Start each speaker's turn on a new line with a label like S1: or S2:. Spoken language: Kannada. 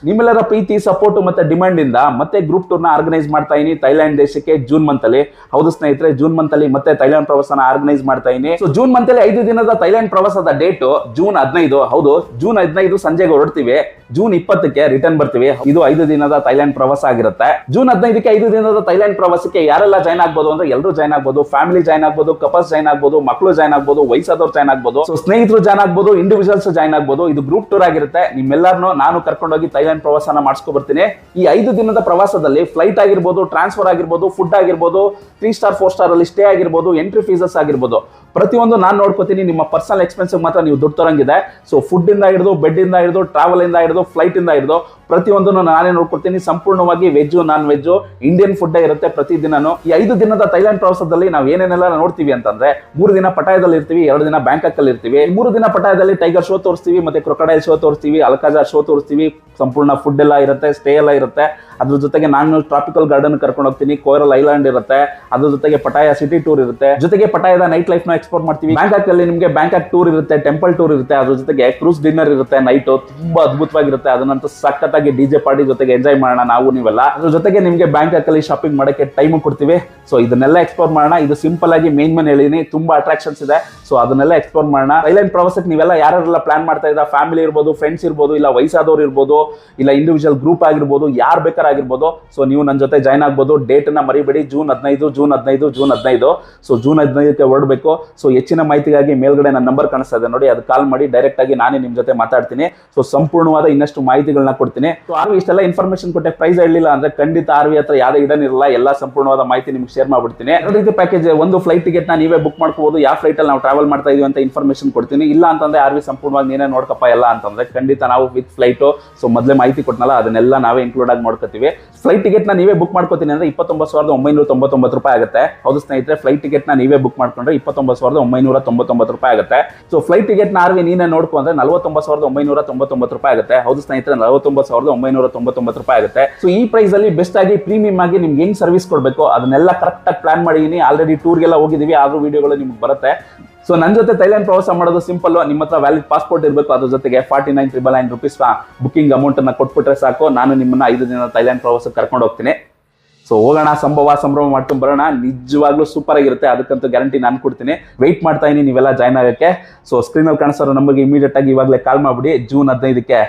S1: ನಿಮ್ಮೆಲ್ಲರ ಪ್ರೀತಿ ಸಪೋರ್ಟ್ ಮತ್ತೆ ಡಿಮಾಂಡ್ ಇಂದ ಮತ್ತೆ ಗ್ರೂಪ್ ಟೂರ್ ನ ಆರ್ಗನೈಸ್ ಮಾಡ್ತಾ ಇದೀನಿ ಥೈಲ್ಯಾಂಡ್ ದೇಶಕ್ಕೆ ಜೂನ್ ಮಂತ್ ಅಲ್ಲಿ. ಹೌದು ಸ್ನೇಹಿತರೆ, ಜೂನ್ ಮಂತ್ ಅಲ್ಲಿ ಮತ್ತೆ ಥೈಲ್ಯಾಂಡ್ ಪ್ರವಾಸನ ಆರ್ಗನೈಸ್ ಮಾಡ್ತಾ ಇದೀನಿ. ಸೊ ಜೂನ್ ಮಂತ್ ಅಲ್ಲಿ 5 ದಿನದ ಥೈಲ್ಯಾಂಡ್ ಪ್ರವಾಸದ ಡೇಟ್ ಜೂನ್ 15. ಹೌದು, ಜೂನ್ 15 ಸಂಜೆಗೆ ಹೊರಡ್ತೀವಿ. ಜೂನ್ 20ಕ್ಕೆ ರಿಟರ್ನ್ ಬರ್ತೀವಿ. ಇದು 5 ದಿನದ ಥೈಲ್ಯಾಂಡ್ ಪ್ರವಾಸ ಆಗಿರುತ್ತೆ. ಜೂನ್ 15ಕ್ಕೆ 5 ದಿನದ ಥೈಲ್ಯಾಂಡ್ ಪ್ರವಾಸಕ್ಕೆ ಯಾರೆಲ್ಲ ಜಾಯ್ನ್ ಆಗ್ಬೋದು ಅಂದ್ರೆ ಎಲ್ಲರೂ ಜಾಯ್ನ್ ಆಗ್ಬೋದು. ಫ್ಯಾಮಿಲಿ ಜಾಯ್ನ್ ಆಗ್ಬೋದು, ಕಪಲ್ಸ್ ಜಾಯ್ನ್ ಆಗ್ಬೋದು, ಮಕ್ಕಳು ಜಾಯ್ನ್ ಆಗ್ಬೋದು, ವಯಸ್ಸಾದವ್ರು ಜಾಯ್ನ್ ಆಗ್ಬೋದು, ಸೊ ಸ್ನೇಹಿತರು ಜಾಯ್ನ್ ಆಗ್ಬೋದು, ಇಂಡಿವಿಜುವಲ್ಸ್ ಜಾಯ್ನ್ ಆಗ್ಬೋದು. ಇದು ಗ್ರೂಪ್ ಟೂರ್ ಆಗಿರುತ್ತೆ. ನಿಮ್ಮೆಲ್ಲರನ್ನು ನಾನು ಕರ್ಕೊಂಡೋಗಿ ಥೈಲ್ಯಾಂಡ್ ಪ್ರವಾಸನ ಮಾಡಿಸ್ಕೊ ಬರ್ತೀನಿ. ಈ 5 ದಿನದ ಪ್ರವಾಸದಲ್ಲಿ ಫ್ಲೈಟ್ ಆಗಿರ್ಬೋದು, ಟ್ರಾನ್ಸ್ಫರ್ ಆಗಿರ್ಬೋದು, ಫುಡ್ ಆಗಿರ್ಬೋದು, 3 ಸ್ಟಾರ್ 4 ಸ್ಟಾರ್ ಅಲ್ಲಿ ಸ್ಟೇ ಆಗಿರ್ಬೋದು, ಎಂಟ್ರಿ ಫೀಸಸ್ ಆಗಿರ್ಬೋದು, ಪ್ರತಿಯೊಂದು ನಾನು ನೋಡ್ಕೋತೀನಿ. ನಿಮ್ಮ ಪರ್ಸನಲ್ ಎಕ್ಸ್ಪೆನ್ಸ್ ಮಾತ್ರ ನೀವು ದುಡ್ಡು ತರಂಗಿದೆ. ಸೊ ಫುಡ್ ಇಂದ ಹಿಡಿದು, ಬೆಡ್ ಇಂದ ಹಿಡಿದು, ಟ್ರಾವೆಲ್ ಇಂದ ಹಿಡಿದು, ಫ್ಲೈಟ್ ಇಂದ ಹಿಡಿದು ಪ್ರತಿಯೊಂದನ್ನು ನಾನೇ ನೋಡ್ಕೊಡ್ತೀನಿ. ಸಂಪೂರ್ಣವಾಗಿ veg, non veg, Indian food ಇರುತ್ತೆ ಪ್ರತಿದಿನನೂ. ಈ 5 ದಿನದ ಥೈಲ್ಯಾಂಡ್ ಪ್ರವಾಸದಲ್ಲಿ ನಾವು ಏನೇನೆಲ್ಲ ನೋಡ್ತೀವಿ ಅಂತಂದ್ರೆ, 3 ದಿನ ಪಟಾಯದಲ್ಲಿ ಇರ್ತೀವಿ, 2 ದಿನ ಬ್ಯಾಂಕಾಕ್ ಅಲ್ಲಿ ಇರ್ತೀವಿ. 3 ದಿನ ಪಟಾಯದಲ್ಲಿ ಟೈಗರ್ ಶೋ ತೋರಿಸ್ತೀವಿ, ಮತ್ತೆ ಕ್ರೊಕೊಡೈಲ್ ಶೋ ತೋರಿಸ್ತೀವಿ, ಅಲ್ಕಾಜಾರ್ ಶೋ ತೋರಿಸ್ತೀವಿ. ಸಂಪೂರ್ಣ ಫುಡ್ ಎಲ್ಲ ಇರುತ್ತೆ, ಸ್ಟೇ ಎಲ್ಲ ಇರುತ್ತೆ. ಅದ್ರ ಜೊತೆಗೆ ನಾನು ಟ್ರಾಪಿಕಲ್ ಗಾರ್ಡನ್ ಕರ್ಕೊಂಡು ಹೋಗ್ತೀನಿ. ಕೋರಲ್ ಐಲ್ಯಾಂಡ್ ಇರುತ್ತೆ, ಅದ್ರ ಜೊತೆಗೆ ಪಟಾಯ ಸಿಟಿ ಟೂರ್ ಇರುತ್ತೆ, ಜೊತೆಗೆ ಪಟಾಯದ ನೈಟ್ ಲೈಫ್ ನ ಎಕ್ಸ್ಪ್ಲೋರ್ ಮಾಡ್ತೀವಿ. ಬ್ಯಾಂಕಾಕ್ ಅಲ್ಲಿ ನಿಮಗೆ ಬ್ಯಾಂಕಾಕ್ ಟೂರ್ ಇರುತ್ತೆ, ಟೆಂಪಲ್ ಟೂರ್ ಇರುತ್ತೆ, ಅದ್ರ ಜೊತೆಗೆ ಕ್ರೂಸ್ ಡಿನ್ನರ್ ಇರುತ್ತೆ. ನೈಟ್ ತುಂಬಾ ಅದ್ಭುತವಾಗಿರುತ್ತೆ. ಅದನ್ನಂತೂ ಸಖತ್ತಾಗಿ ಡಿಜೆ ಪಾರ್ಟಿ ಜೊತೆಗೆ ಎಂಜಾಯ್ ಮಾಡೋಣ ನಾವು ನೀವೆಲ್ಲ. ಅದ್ರ ಜೊತೆಗೆ ನಿಮಗೆ ಬ್ಯಾಂಕಾಕ್ ಅಲ್ಲಿ ಶಾಪಿಂಗ್ ಮಾಡಕ್ಕೆ ಟೈಮ್ ಕೊಡ್ತೀವಿ. ಸೊ ಇದನ್ನೆಲ್ಲ ಎಕ್ಸ್ಪ್ಲೋರ್ ಮಾಡೋಣ. ಇದು ಸಿಂಪಲ್ ಆಗಿ ಮೇನ್ ಹೇಳಿದೀನಿ, ತುಂಬಾ ಅಟ್ರಾಕ್ಷನ್ಸ್ ಇದೆ. ಸೊ ಅದನ್ನೆಲ್ಲ ಎಕ್ಸ್ಪ್ಲೋರ್ ಮಾಡೋಣ. ಥೈಲ್ಯಾಂಡ್ ಪ್ರವಾಸಕ್ಕೆ ನೀವೆಲ್ಲ ಯಾರೆಲ್ಲ ಪ್ಲಾನ್ ಮಾಡ್ತಾ ಇದ್ದೀರಾ, ಫ್ಯಾಮಿಲಿ ಇರ್ಬೋದು, ಫ್ರೆಂಡ್ಸ್ ಇರ್ಬೋದು, ಇಲ್ಲ ವಯಸ್ಸಾದವ್ರು ಇರ್ಬೋದು, ಇಲ್ಲ ಇಂಡಿವಿಜುವಲ್ ಗ್ರೂಪ್ ಆಗಿರ್ಬೋದು, ಯಾರು ಬೇಕಾಗಿರ್ಬೋದು. ಸೊ ನೀವು ನನ್ನ ಜೊತೆ ಜಾಯ್ನ್ ಆಗ್ಬೋದು. ಡೇಟ್ ನ ಮರಿಬೇಡಿ, ಜೂನ್ 15. ಸೊ ಜೂನ್ 15ಕ್ಕೆ ಹೊರಡಬೇಕು. ಸೊ ಹೆಚ್ಚಿನ ಮಾಹಿತಿಗಾಗಿ ಮೇಲ್ಗಡೆ ನನ್ನ ನಂಬರ್ ಕಾಣಿಸ್ತಾ ಇದೆ ನೋಡಿ, ಅದು ಕಾಲ್ ಮಾಡಿ. ಡೈರೆಕ್ಟ್ ಆಗಿ ನಾನೇ ನಿಮ್ ಜೊತೆ ಮಾತಾಡ್ತೀನಿ. ಸೊ ಸಂಪೂರ್ಣವಾದ ಇನ್ನಷ್ಟು ಮಾಹಿತಿಗಳನ್ನ ಕೊಡ್ತೀನಿ. ಸೊ ಆರ್ವಿ ಇಷ್ಟೆಲ್ಲ ಇನ್ಫಾರ್ಮೇಶನ್ ಕೊಟ್ಟೆ ಪ್ರೈಸ್ ಹೇಳಲಿಲ್ಲ ಅಂದ್ರೆ ಖಂಡಿತ ಆರ್ವಿ ಹತ್ರ ಯಾವ್ದೇ ಇಡನ್ ಇರಲ್ಲ. ಎಲ್ಲ ಸಂಪೂರ್ಣವಾದ ಮಾಹಿತಿ ನಿಮ್ಗೆ ಶೇರ್ ಮಾಡ್ಬಿಡ್ತೀನಿ. ರೀತಿ ಪ್ಯಾಕೇಜ್, ಒಂದು ಫ್ಲೈಟ್ ಟಿಕೆಟ್ ನ ನೀವೇ ಬುಕ್ ಮಾಡ್ಕೋಬಹುದು. ಯಾವ ಫ್ಲೈಟ್ ಅಲ್ಲಿ ನಾವು ಟ್ರಾವೆಲ್ ಮಾಡ್ತಾ ಇದೀವಿ ಅಂತ ಇನ್ಫಾರ್ಮೇಶನ್ ಕೊಡ್ತೀನಿ. ಇಲ್ಲ ಅಂತಂದ್ರೆ ಆರ್ವಿ ಸಂಪೂರ್ಣವಾಗಿ ನೀನೇ ನೋಡ್ಕಪ್ಪ ಎಲ್ಲ ಅಂತಂದ್ರೆ ಖಂಡಿತ ನಾವು ವಿತ್ ಫ್ಲೈಟ್, ಸೊ ಮೊದಲೇ ಮಾಹಿತಿ ಕೊಟ್ಟನಲ್ಲ ಅದನ್ನೆಲ್ಲ ನಾವೇ ಇನ್ಕ್ಲೂಡ್ ಆಗಿ ಮಾಡ್ಕೋತೀವಿ. ಫ್ಲೈಟ್ ಟಿಕೆಟ್ ನ ನೀವೇ ಬುಕ್ ಮಾಡ್ಕೋತೀನಿ ಅಂದ್ರೆ 29,999 ರೂಪಾಯಿ ಆಗುತ್ತೆ. ಹೌದು ಸ್ನೇಹಿತರೆ, ಫ್ಲೈಟ್ ಟಿಕೆಟ್ ನ ನೀವೇ ಬುಕ್ ಮಾಡ್ಕೊಂಡ್ರೆ 29,999 ರೂಪಾಯಿ ಆಗುತ್ತೆ. ಸೊ ಫ್ಲೈಟ್ ಟಿಕೆಟ್ ನ ಆರ್ವಿ ನೀನೇ ನೋಡ್ಕೊಂಡ್ರೆ 49,999 ರೂಪಾಯಿ ಆಗುತ್ತೆ. ಹೌದು ಸ್ನೇಹಿತರೆ, 49,999 ರೂಪಾಯಿ ಆಗುತ್ತೆ. ಸೊ ಈ ಪ್ರೈಸ್ ಅಲ್ಲಿ ಬೆಸ್ಟ್ ಆಗಿ ಪ್ರೀಮಿಯಂ ಆಗಿ ನಿಮ್ಗೆ ಹೆಂಗ್ ಸರ್ವಿಸ್ ಕೊಡ್ಬೇಕು ಅದನ್ನೆಲ್ಲ ಕರೆಕ್ಟ್ ಆಗಿ ಪ್ಲಾನ್ ಮಾಡಿದೀನಿ. ಆಲ್ರೆಡಿ ಟೂರ್ಗೆಲ್ಲ ಹೋಗಿದೀವಿ, ಆದ್ರೂ ವಿಡಿಯೋಗಳು ನಿಮ್ಗೆ ಬರುತ್ತೆ. ಸೊ ನನ್ನ ಜೊತೆ ಥೈಲ್ಯಾಂಡ್ ಪ್ರವಾಸ ಮಾಡೋದು ಸಿಂಪಲ್. ನಿಮ್ಮ ಹತ್ರ ವ್ಯಾಲಿಡ್ ಪಾಸ್ಪೋರ್ಟ್ ಇರಬೇಕು. ಅದ್ರ ಜೊತೆಗೆ 49,999 ರೂಪೀಸ್ ಬುಕಿಂಗ್ ಅಮೌಂಟ್ ಅನ್ನ ಕೊಟ್ಬಿಟ್ರೆ ಸಾಕು. ನಾನು ನಿಮ್ಮನ್ನ 5 ದಿನ ಥೈಲ್ಯಾಂಡ್ ಪ್ರವಾಸಕ್ಕೆ ಕರ್ಕೊಂಡು ಹೋಗ್ತೀನಿ. ಸೊ ಹೋಗೋಣ, ಸಂಭ್ರಮ ಮಾಡ್ಕೊಂಡು ಬರೋಣ. ನಿಜವಾಗ್ಲೂ ಸೂಪರ್ ಆಗಿರುತ್ತೆ, ಅದಕ್ಕಂತೂ ಗ್ಯಾರಂಟಿ ನಾನು ಕೊಡ್ತೀನಿ. ವೆಯ್ಟ್ ಮಾಡ್ತಾ ಇದೀನಿ ನೀವೆಲ್ಲ ಜಾಯ್ನ್ ಆಗೋಕ್ಕೆ. ಸೊ ಸ್ಕ್ರೀನಲ್ಲಿ ಕಾಣಿಸೋ ನಮಗೆ ಇಮಿಡಿಯೇಟ್ ಆಗಿ ಇವಾಗಲೇ ಕಾಲ್ ಮಾಡ್ಬಿಡಿ. ಜೂನ್ 15ಕ್ಕೆ